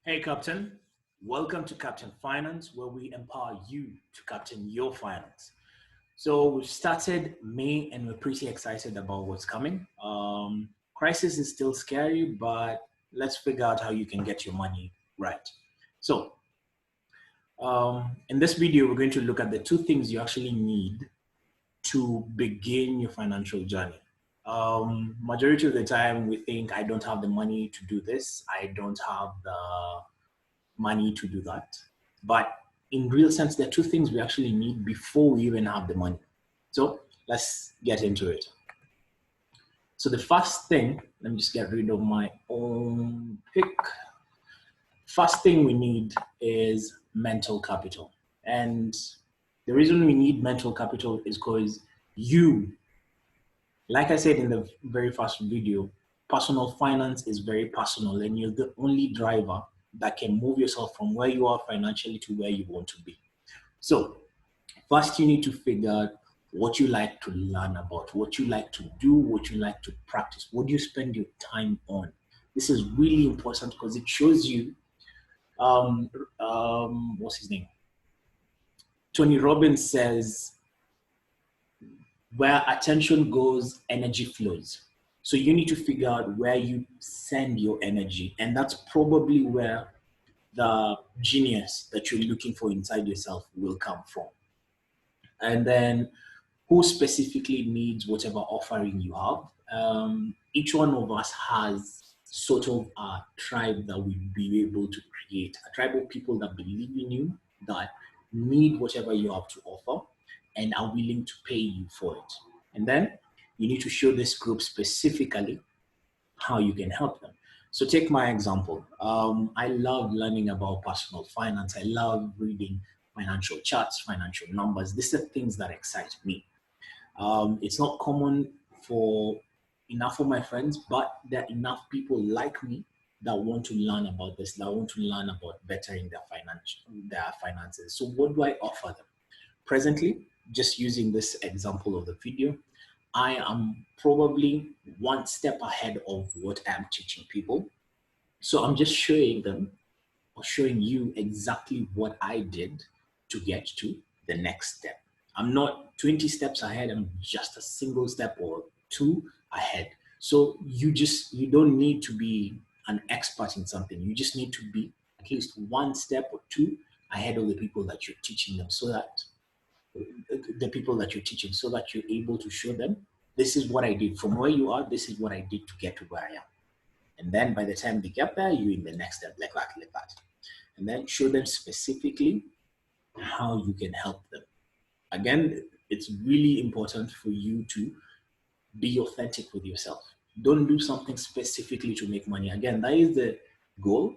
Hey, Captain. Welcome to Captain Finance, where we empower you to captain your finance. So we've started May and we're pretty excited about what's coming. Crisis is still scary, but let's figure out how you can get your money right. So in this video, we're going to look at the two things you actually need to begin your financial journey. Majority of the time, we think I don't have the money to do this. I don't have the money to do that. But in real sense, there are two things we actually need before we even have the money. So let's get into it. So the first thing, let me just get rid of my own pick. First thing we need is mental capital. And the reason we need mental capital is because you, like I said in the very first video, personal finance is very personal and you're the only driver that can move yourself from where you are financially to where you want to be. So first you need to figure out what you like to learn about, what you like to do, what you like to practice, what do you spend your time on. This is really important because it shows you, what's his name? Tony Robbins says, where attention goes, energy flows. So you need to figure out where you send your energy. And that's probably where the genius that you're looking for inside yourself will come from. And then who specifically needs whatever offering you have. Each one of us has sort of a tribe that we'll be able to create, a tribe of people that believe in you, that need whatever you have to offer and are willing to pay you for it. And then you need to show this group specifically how you can help them. So take my example. I love learning about personal finance. I love reading financial charts, financial numbers. These are things that excite me. It's not common for enough of my friends, but there are enough people like me that want to learn about this, that want to learn about bettering their finances. So what do I offer them? Presently, just using this example of the video, I am probably one step ahead of what I'm teaching people. So I'm just showing them or showing you exactly what I did to get to the next step. I'm not 20 steps ahead, I'm just a single step or two ahead. So you don't need to be an expert in something. You just need to be at least one step or two ahead of the people that you're teaching them, so that you're able to show them, this is what I did from where you are, this is what I did to get to where I am. And then by the time they get there, you're in the next step, like that. And then show them specifically how you can help them. Again, it's really important for you to be authentic with yourself. Don't do something specifically to make money. Again, that is the goal,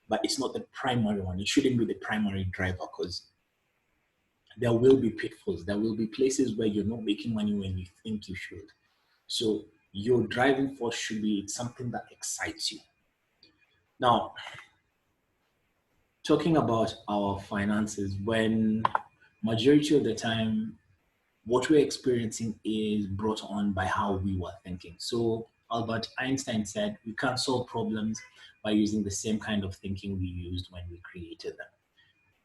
but it's not the primary one. It shouldn't be the primary driver, because there will be pitfalls. There will be places where you're not making money when you think you should. So your driving force should be something that excites you. Now, talking about our finances, when majority of the time, what we're experiencing is brought on by how we were thinking. So Albert Einstein said, we can't solve problems by using the same kind of thinking we used when we created them.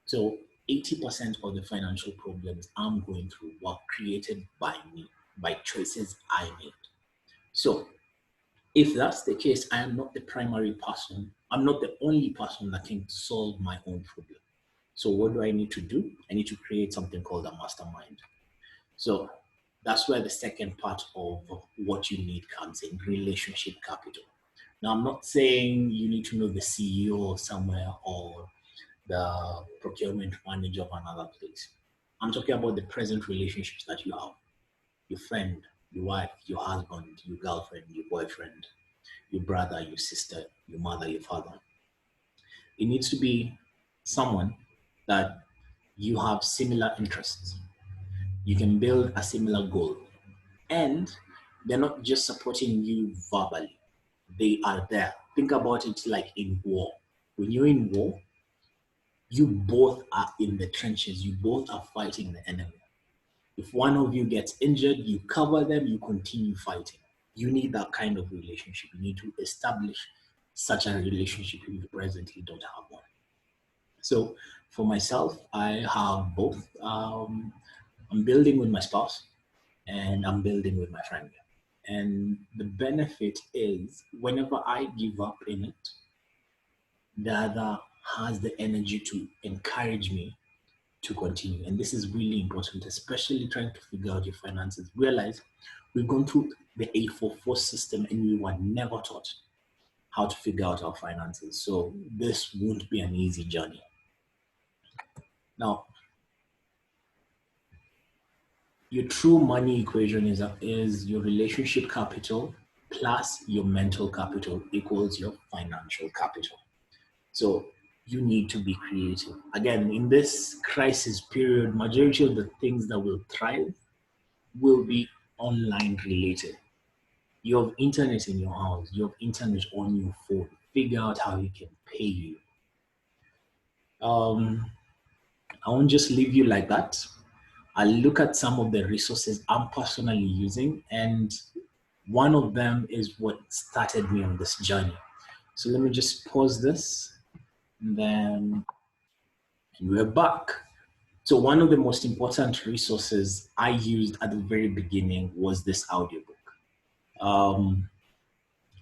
So 80% of the financial problems I'm going through were created by me, by choices I made. So if that's the case, I am not the primary person. I'm not the only person that can solve my own problem. So what do I need to do? I need to create something called a mastermind. So that's where the second part of what you need comes in, relationship capital. Now, I'm not saying you need to know the CEO somewhere or the procurement manager of another place. I'm talking about the present relationships that you have. Your friend, your wife, your husband, your girlfriend, your boyfriend, your brother, your sister, your mother, your father. It needs to be someone that you have similar interests. You can build a similar goal. And they're not just supporting you verbally. They are there. Think about it like in war. When you're in war, you both are in the trenches. You both are fighting the enemy. If one of you gets injured, you cover them, you continue fighting. You need that kind of relationship. You need to establish such a relationship if you presently don't have one. So for myself, I have both. I'm building with my spouse and I'm building with my friend. And the benefit is whenever I give up in it, the other has the energy to encourage me to continue. And this is really important, especially trying to figure out your finances. Realize we've gone through the 844 system and we were never taught how to figure out our finances. So this won't be an easy journey. Now, your true money equation is your relationship capital plus your mental capital equals your financial capital. So you need to be creative. Again, in this crisis period, majority of the things that will thrive will be online related. You have internet in your house, you have internet on your phone. Figure out how he can pay you. I won't just leave you like that. I'll look at some of the resources I'm personally using, and one of them is what started me on this journey. So let me just pause this, and then we're back. So one of the most important resources I used at the very beginning was this audiobook.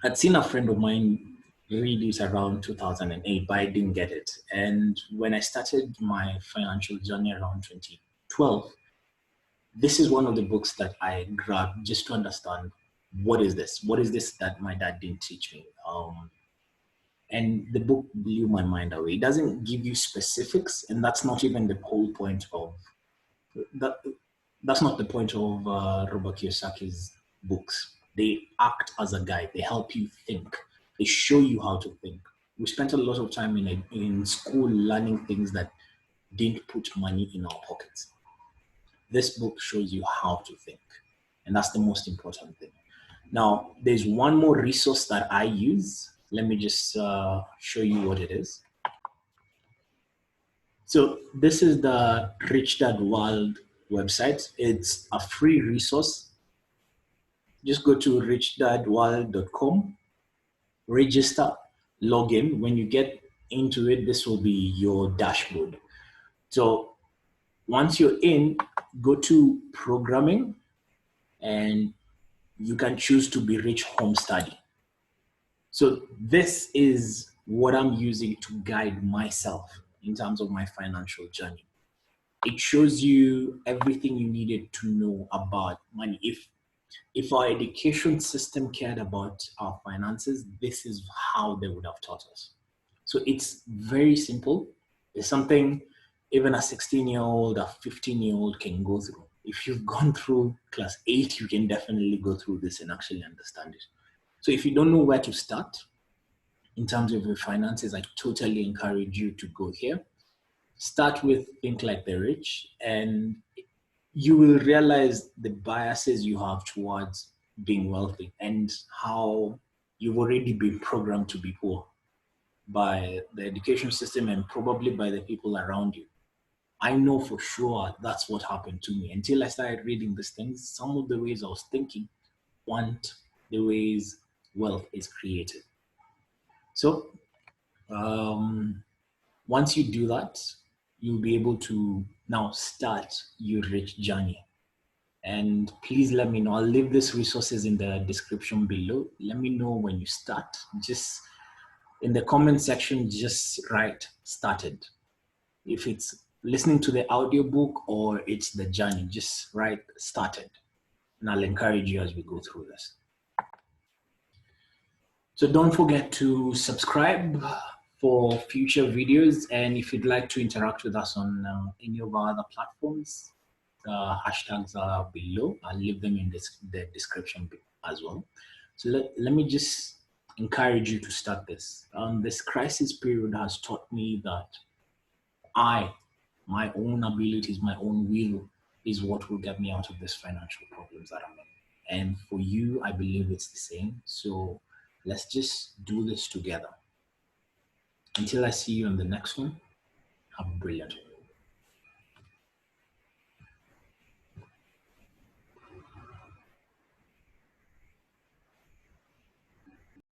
I'd seen a friend of mine read it around 2008, but I didn't get it. And when I started my financial journey around 2012, this is one of the books that I grabbed just to understand what is this? What is this that my dad didn't teach me? And the book blew my mind away. It doesn't give you specifics, and that's not even the whole point of that. That's not the point of Robert Kiyosaki's books. They act as a guide. They help you think. They show you how to think. We spent a lot of time in school learning things that didn't put money in our pockets. This book shows you how to think, and that's the most important thing. Now, there's one more resource that I use. Let me just show you what it is. So this is the Richdad World website. It's a free resource. Just go to richdadworld.com, register, log in. When you get into it, this will be your dashboard. So once you're in, go to programming, and you can choose to be Rich Home Study. So this is what I'm using to guide myself in terms of my financial journey. It shows you everything you needed to know about money. If our education system cared about our finances, this is how they would have taught us. So it's very simple. It's something even a 16-year-old, a 15-year-old can go through. If you've gone through class 8, you can definitely go through this and actually understand it. So if you don't know where to start in terms of your finances, I totally encourage you to go here. Start with Think Like the Rich, and you will realize the biases you have towards being wealthy and how you've already been programmed to be poor by the education system and probably by the people around you. I know for sure that's what happened to me. Until I started reading these things, some of the ways I was thinking weren't the ways wealth is created. So once you do that, you'll be able to now start your rich journey. And please let me know. I'll leave these resources in the description below. Let me know when you start. Just in the comment section, just write started. If it's listening to the audiobook or it's the journey, just write started. And I'll encourage you as we go through this. So don't forget to subscribe for future videos. And if you'd like to interact with us on any of our other platforms, the hashtags are below. I'll leave them in the description as well. So let me just encourage you to start this. This crisis period has taught me that my own abilities, my own will is what will get me out of this financial problems that I'm in. And for you, I believe it's the same. So let's just do this together. Until I see you on the next one, have a brilliant one.